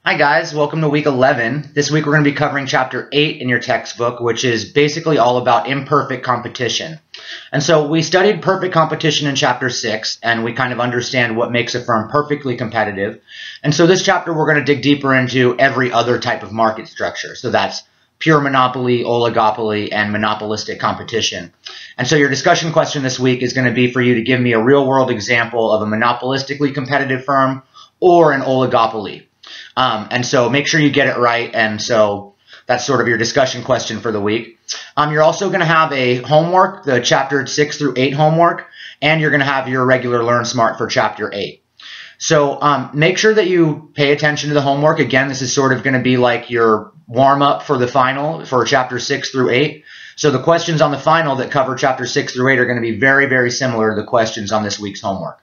Hi guys, welcome to week 11. This week we're going to be covering chapter 8 in your textbook, which is basically all about imperfect competition. And so we studied perfect competition in chapter 6, and we kind of understand what makes a firm perfectly competitive. And so this chapter we're going to dig deeper into every other type of market structure. So that's pure monopoly, oligopoly, and monopolistic competition. And so your discussion question this week is going to be for you to give me a real-world example of a monopolistically competitive firm or an oligopoly. And so make sure you get it right. And so that's sort of your discussion question for the week. You're also going to have a homework, the chapter 6 through 8 homework, and you're going to have your regular Learn Smart for chapter 8. So make sure that you pay attention to the homework. Again, this is sort of going to be like your warm-up for the final for chapter 6 through 8. So the questions on the final that cover chapter 6 through 8 are going to be very, very similar to the questions on this week's homework.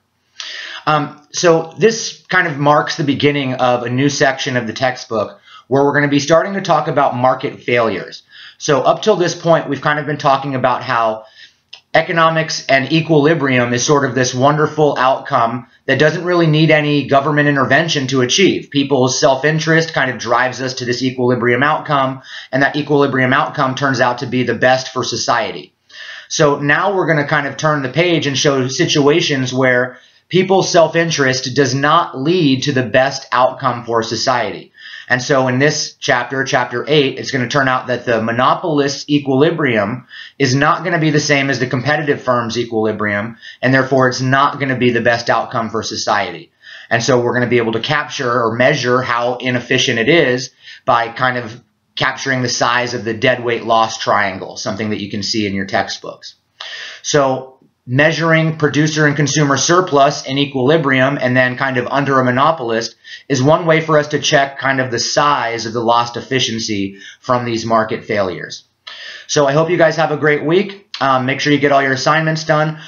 So this kind of marks the beginning of a new section of the textbook where we're going to be starting to talk about market failures. So up till this point, we've kind of been talking about how economics and equilibrium is sort of this wonderful outcome that doesn't really need any government intervention to achieve. People's self-interest kind of drives us to this equilibrium outcome, and that equilibrium outcome turns out to be the best for society. So now we're going to kind of turn the page and show situations where people's self-interest does not lead to the best outcome for society. And so in this chapter, chapter 8, it's going to turn out that the monopolist's equilibrium is not going to be the same as the competitive firm's equilibrium, and therefore it's not going to be the best outcome for society. And so we're going to be able to capture or measure how inefficient it is by kind of capturing the size of the deadweight loss triangle, something that you can see in your textbooks. So measuring producer and consumer surplus in equilibrium and then kind of under a monopolist is one way for us to check kind of the size of the lost efficiency from these market failures. So I hope you guys have a great week. Make sure you get all your assignments done.